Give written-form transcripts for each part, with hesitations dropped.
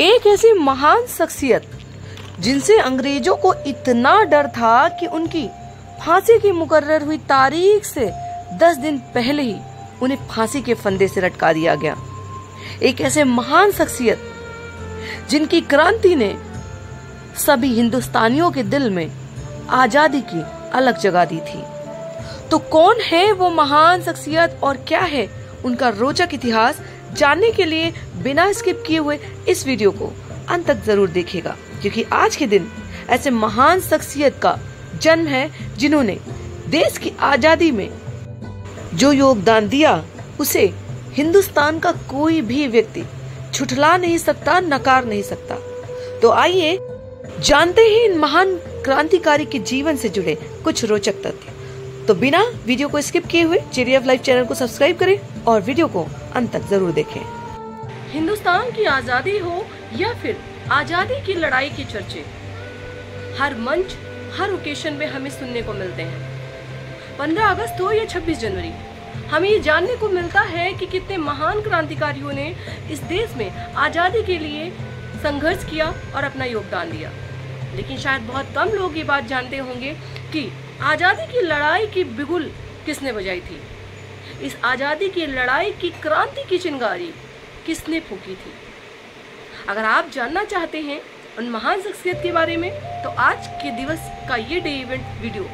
एक ऐसी महान शख्सियत जिनसे अंग्रेजों को इतना डर था कि उनकी फांसी की मुकर्रर हुई तारीख से 10 दिन पहले ही उन्हें फांसी के फंदे से लटका दिया गया। एक ऐसे महान शख्सियत जिनकी क्रांति ने सभी हिंदुस्तानियों के दिल में आजादी की अलग जगह दी थी। तो कौन है वो महान शख्सियत और क्या है उनका रोचक इतिहास, जानने के लिए बिना स्किप किए हुए इस वीडियो को अंत तक जरूर देखिएगा, क्योंकि आज के दिन ऐसे महान शख्सियत का जन्म है जिन्होंने देश की आजादी में जो योगदान दिया उसे हिंदुस्तान का कोई भी व्यक्ति झुठला नहीं सकता, नकार नहीं सकता। तो आइए जानते हैं इन महान क्रांतिकारी के जीवन से जुड़े कुछ रोचक तथ्य। तो बिना वीडियो को स्किप किए हुए JDF लाइव चैनल को सब्सक्राइब करें और वीडियो को अंत तक जरूर देखें। हिंदुस्तान की आजादी हो या फिर आजादी की लड़ाई के चर्चे हर मंच, हर ओकेशन में हमें सुनने को मिलते हैं। 15 अगस्त हो या 26 जनवरी, हमें ये जानने को मिलता है कि कितने महान क्रांतिकारियों ने इस देश में आजादी के लिए संघर्ष किया और अपना योगदान दिया। लेकिन शायद बहुत कम लोग ये बात जानते होंगे कि आजादी की लड़ाई की बिगुल किसने बजाई थी। इस आजादी की लड़ाई की क्रांति की चिंगारी किसने फूकी थी। अगर आप जानना चाहते हैं उन महान शख्सियत के बारे में, तो आज के दिवस का ये डे इवेंट वीडियो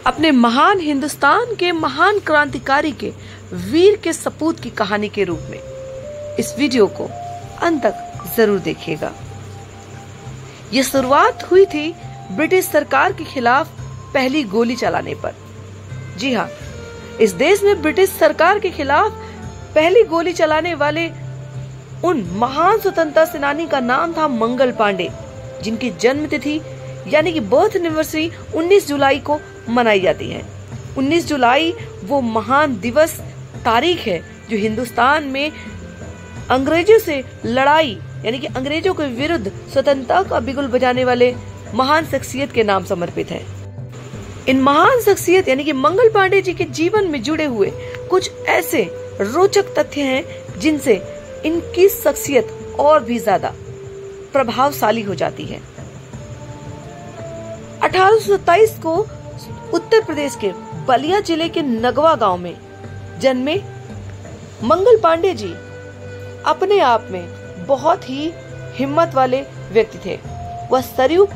अपने महान हिंदुस्तान के महान क्रांतिकारी के वीर के सपूत की कहानी के रूप में इस वीडियो को अंत तक जरूर देखिएगा। ये शुरुआत हुई थी ब्रिटिश सरकार के खिलाफ पहली गोली चलाने पर। जी हाँ, इस देश में ब्रिटिश सरकार के खिलाफ पहली गोली चलाने वाले उन महान स्वतंत्रता सेनानी का नाम था मंगल पांडे, जिनकी जन्म तिथि यानी कि बर्थ एनिवर्सरी 19 जुलाई को मनाई जाती है। 19 जुलाई वो महान दिवस तारीख है जो हिंदुस्तान में अंग्रेजों से लड़ाई यानी कि अंग्रेजों के विरुद्ध स्वतंत्रता का बिगुल बजाने वाले महान शख्सियत के नाम समर्पित है। इन महान शख्सियत यानी कि मंगल पांडे जी के जीवन में जुड़े हुए कुछ ऐसे रोचक तथ्य हैं जिनसे इनकी शख्सियत और भी ज्यादा प्रभावशाली हो जाती है। 1827 को उत्तर प्रदेश के बलिया जिले के नगवा गांव में जन्मे मंगल पांडे जी अपने आप में बहुत ही हिम्मत वाले व्यक्ति थे। वह सरयू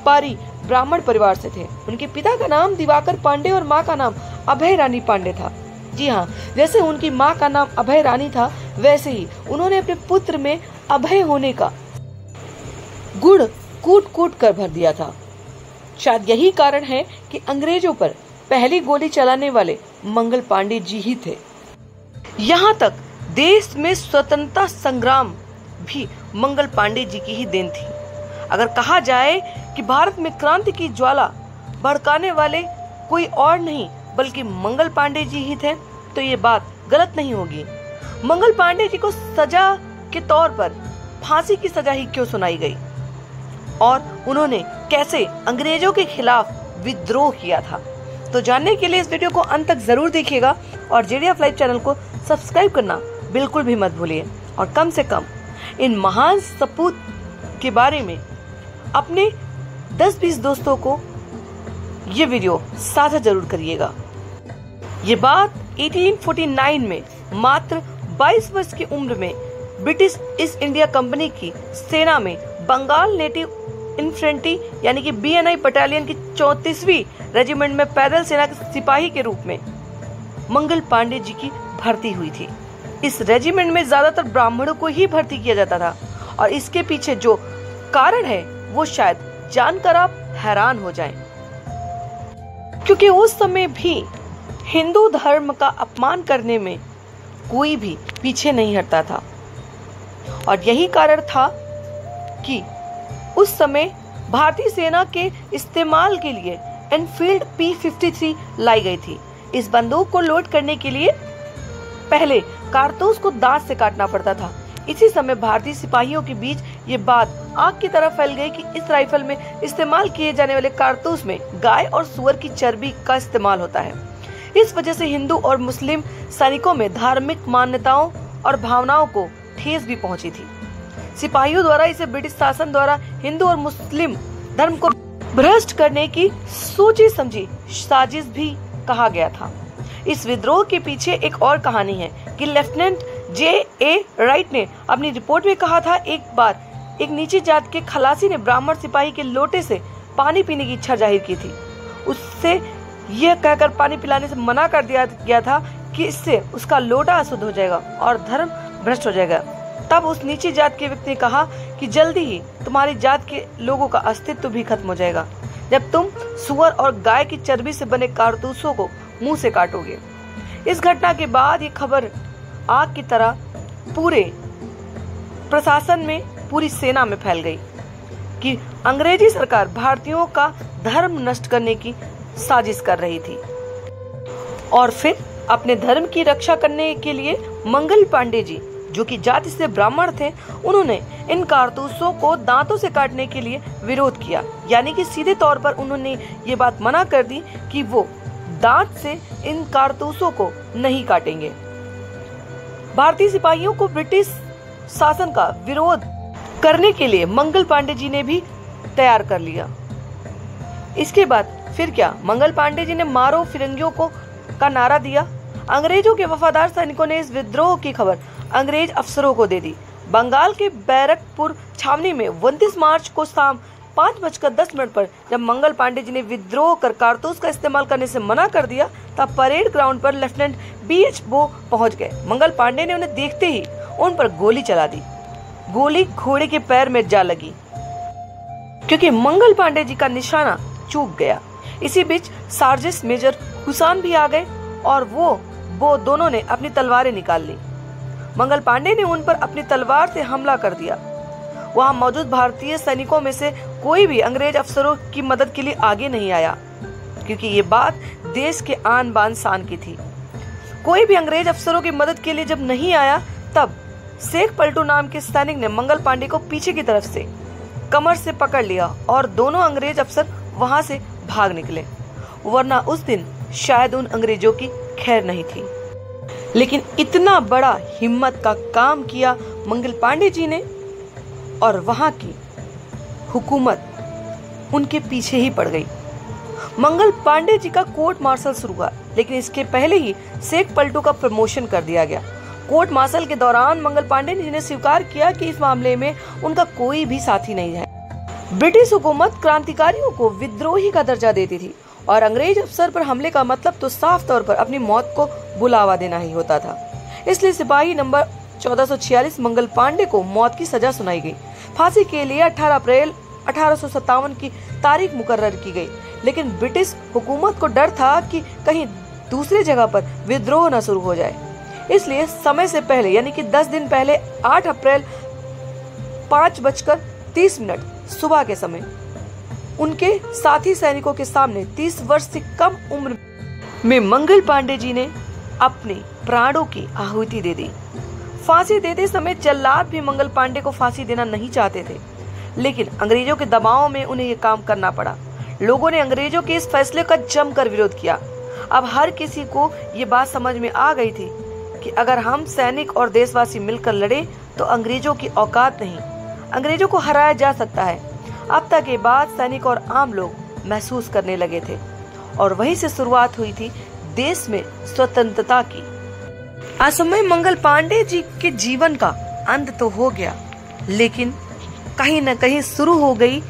पारी ब्राह्मण परिवार से थे। उनके पिता का नाम दिवाकर पांडे और माँ का नाम अभय रानी पांडे था। जी हाँ, जैसे उनकी माँ का नाम अभय रानी था, वैसे ही उन्होंने अपने पुत्र में अभय होने का गुड़ कूट कूट कर भर दिया था। शायद यही कारण है कि अंग्रेजों पर पहली गोली चलाने वाले मंगल पांडे जी ही थे। यहाँ तक देश में स्वतंत्रता संग्राम भी मंगल पांडे जी की ही देन थी। अगर कहा जाए कि भारत में क्रांति की ज्वाला भड़काने वाले कोई और नहीं बल्कि मंगल पांडे जी ही थे, तो ये बात गलत नहीं होगी। मंगल पांडे जी को सजा के तौर पर फांसी की सजा ही क्यों सुनाई गई और उन्होंने कैसे अंग्रेजों के खिलाफ विद्रोह किया था, तो जानने के लिए इस वीडियो को अंत तक जरूर देखिएगा और JDF लाइव चैनल को सब्सक्राइब करना बिल्कुल भी मत भूलिए। और कम से कम इन महान सपूत के बारे में अपने 10-20 दोस्तों को ये वीडियो साझा जरूर करिएगा। ये बात 1849 में मात्र 22 वर्ष की उम्र में ब्रिटिश ईस्ट इंडिया कंपनी की सेना में बंगाल नेटिव इन्फेंट्री यानी कि BNI बटालियन की 34वीं रेजिमेंट में पैदल सेना के सिपाही के रूप में मंगल पांडे जी की भर्ती हुई थी। इस रेजिमेंट में ज्यादातर ब्राह्मणों को ही भर्ती किया जाता था और इसके पीछे जो कारण है वो शायद जानकर आप हैरान हो जाएं, क्योंकि उस समय भी हिंदू धर्म का अपमान करने में कोई भी पीछे नहीं हटता था। और यही कारण था कि उस समय भारतीय सेना के इस्तेमाल के लिए एनफील्ड P53 लाई गई थी। इस बंदूक को लोड करने के लिए पहले कारतूस को दांत से काटना पड़ता था। इसी समय भारतीय सिपाहियों के बीच ये बात आग की तरह फैल गई कि इस राइफल में इस्तेमाल किए जाने वाले कारतूस में गाय और सुअर की चर्बी का इस्तेमाल होता है। इस वजह से हिंदू और मुस्लिम सैनिकों में धार्मिक मान्यताओं और भावनाओं को ठेस भी पहुंची थी। सिपाहियों द्वारा इसे ब्रिटिश शासन द्वारा हिंदू और मुस्लिम धर्म को भ्रष्ट करने की सोची समझी साजिश भी कहा गया था। इस विद्रोह के पीछे एक और कहानी है कि लेफ्टिनेंट J.A. राइट ने अपनी रिपोर्ट में कहा था, एक बार एक नीची जात के खलासी ने ब्राह्मण सिपाही के लोटे से पानी पीने की इच्छा जाहिर की थी। उससे यह कहकर पानी पिलाने से मना कर दिया गया था कि इससे उसका लोटा अशुद्ध हो जाएगा और धर्म भ्रष्ट हो जाएगा। तब उस नीची जात के व्यक्ति ने कहा कि जल्दी ही तुम्हारी जात के लोगों का अस्तित्व भी खत्म हो जाएगा जब तुम सुअर और गाय की चर्बी से बने कारतूसों को मुंह से काटोगे। इस घटना के बाद ये खबर आग की तरह पूरे प्रशासन में, पूरी सेना में फैल गई कि अंग्रेजी सरकार भारतीयों का धर्म नष्ट करने की साजिश कर रही थी। और फिर अपने धर्म की रक्षा करने के लिए मंगल पांडे जी, जो कि जाति से ब्राह्मण थे, उन्होंने इन कारतूसों को दांतों से काटने के लिए विरोध किया। यानी कि सीधे तौर पर उन्होंने ये बात मना कर दी कि वो दांत से इन कारतूसों को नहीं काटेंगे। भारतीय सिपाहियों को ब्रिटिश शासन का विरोध करने के लिए मंगल पांडे जी ने भी तैयार कर लिया। इसके बाद फिर क्या, मंगल पांडे जी ने मारो फिरंगियों को का नारा दिया। अंग्रेजों के वफादार सैनिकों ने इस विद्रोह की खबर अंग्रेज अफसरों को दे दी। बंगाल के बैरकपुर छावनी में 29 मार्च को शाम 5:10 पर जब मंगल पांडे जी ने विद्रोह कर कारतूस का इस्तेमाल करने से मना कर दिया, तब परेड ग्राउंड पर लेफ्टिनेंट B.H. बो पहुंच गए। मंगल पांडे ने उन्हें देखते ही उन पर गोली चला दी। गोली घोड़े के पैर में जा लगी क्योंकि मंगल पांडे जी का निशाना चूक गया। इसी बीच सार्जेंट मेजर हुसैन भी आ गए और वो दोनों ने अपनी तलवारें निकाल ली। मंगल पांडे ने उन पर अपनी तलवार से हमला कर दिया। वहां मौजूद भारतीय सैनिकों में से कोई भी अंग्रेज अफसरों की मदद के लिए आगे नहीं आया क्योंकि ये बात देश के आन बान शान की थी। कोई भी अंग्रेज अफसरों की मदद के लिए जब नहीं आया, तब शेख पलटू नाम के सैनिक ने मंगल पांडे को पीछे की तरफ से कमर से पकड़ लिया और दोनों अंग्रेज अफसर वहां से भाग निकले, वरना उस दिन शायद उन अंग्रेजों की खैर नहीं थी। लेकिन इतना बड़ा हिम्मत का काम किया मंगल पांडे जी ने और वहां की हुकूमत उनके पीछे ही पड़ गई। मंगल पांडे जी का कोर्ट मार्शल शुरू हुआ, लेकिन इसके पहले ही शेख पलटू का प्रमोशन कर दिया गया। कोर्ट मार्शल के दौरान मंगल पांडे जी ने स्वीकार किया कि इस मामले में उनका कोई भी साथी नहीं है। ब्रिटिश हुकूमत क्रांतिकारियों को विद्रोही का दर्जा देती थी और अंग्रेज अफसर पर हमले का मतलब तो साफ तौर पर अपनी मौत को बुलावा देना ही होता था। इसलिए सिपाही नंबर 1446 मंगल पांडे को मौत की सजा सुनाई गई। फांसी के लिए 18 अप्रैल 1857 की तारीख मुकर्रर की गई, लेकिन ब्रिटिश हुकूमत को डर था कि कहीं दूसरी जगह पर विद्रोह न शुरू हो जाए। इसलिए समय से पहले यानी कि 10 दिन पहले 8 अप्रैल 5:30 सुबह के समय उनके साथी सैनिकों के सामने 30 वर्ष से कम उम्र में मंगल पांडे जी ने अपने प्राणों की आहुति दे दी। फांसी देते समय जल्लाद भी मंगल पांडे को फांसी देना नहीं चाहते थे, लेकिन अंग्रेजों के दबाव में उन्हें ये काम करना पड़ा। लोगों ने अंग्रेजों के इस फैसले का जमकर विरोध किया। अब हर किसी को ये बात समझ में आ गई थी कि अगर हम सैनिक और देशवासी मिलकर लड़े तो अंग्रेजों की औकात नहीं, अंग्रेजों को हराया जा सकता है। अब तक के बाद सैनिक और आम लोग महसूस करने लगे थे और वहीं से शुरुआत हुई थी देश में स्वतंत्रता की। असमय मंगल पांडे जी के जीवन का अंत तो हो गया, लेकिन कहीं न कहीं शुरू हो गई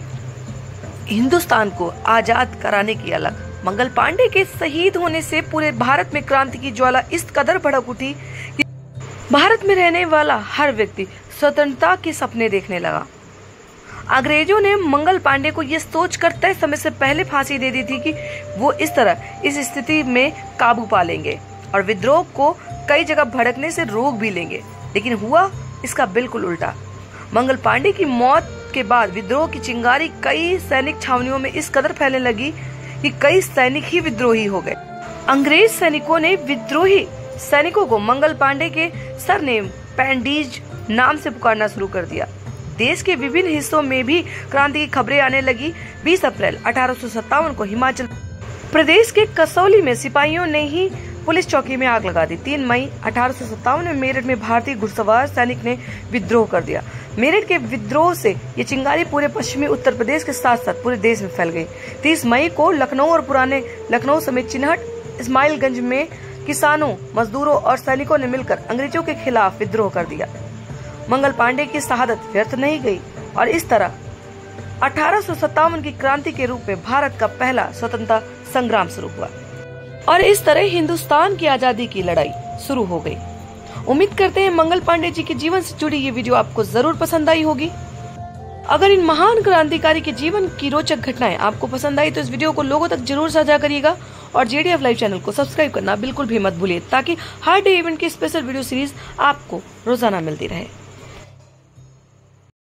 हिंदुस्तान को आजाद कराने की अलग। मंगल पांडे के शहीद होने से पूरे भारत में क्रांति की ज्वाला इस कदर भड़क उठी कि भारत में रहने वाला हर व्यक्ति स्वतंत्रता के सपने देखने लगा। अंग्रेजों ने मंगल पांडे को यह सोचकर तय समय से पहले फांसी दे दी थी कि वो इस स्थिति में काबू पा लेंगे और विद्रोह को कई जगह भड़कने से रोक भी लेंगे, लेकिन हुआ इसका बिल्कुल उल्टा। मंगल पांडे की मौत के बाद विद्रोह की चिंगारी कई सैनिक छावनियों में इस कदर फैलने लगी कि कई सैनिक ही विद्रोही हो गए। अंग्रेज सैनिकों ने विद्रोही सैनिकों को मंगल पांडे के सरनेम पैंडीज नाम से पुकारना शुरू कर दिया। देश के विभिन्न हिस्सों में भी क्रांति की खबरें आने लगी। 20 अप्रैल 1857 को हिमाचल प्रदेश के कसौली में सिपाहियों ने ही पुलिस चौकी में आग लगा दी। 3 मई 1857 में मेरठ में भारतीय घुड़सवार सैनिक ने विद्रोह कर दिया। मेरठ के विद्रोह से ये चिंगारी पूरे पश्चिमी उत्तर प्रदेश के साथ साथ पूरे देश में फैल गई। 30 मई को लखनऊ और पुराने लखनऊ समेत चिन्हट, इस्माइलगंज में किसानों, मजदूरों और सैनिकों ने मिलकर अंग्रेजों के खिलाफ विद्रोह कर दिया। मंगल पांडे की शहादत व्यर्थ नहीं गई और इस तरह 1857 की क्रांति के रूप में भारत का पहला स्वतंत्रता संग्राम शुरू हुआ और इस तरह हिंदुस्तान की आजादी की लड़ाई शुरू हो गई। उम्मीद करते हैं मंगल पांडे जी के जीवन से जुड़ी ये वीडियो आपको जरूर पसंद आई होगी। अगर इन महान क्रांतिकारी के जीवन की रोचक घटनाएं आपको पसंद आई तो इस वीडियो को लोगों तक जरूर साझा करिएगा और JDF लाइव चैनल को सब्सक्राइब करना बिल्कुल भी मत भूलिए ताकि हर डे इवेंट की स्पेशल वीडियो सीरीज आपको रोजाना मिलती रहे।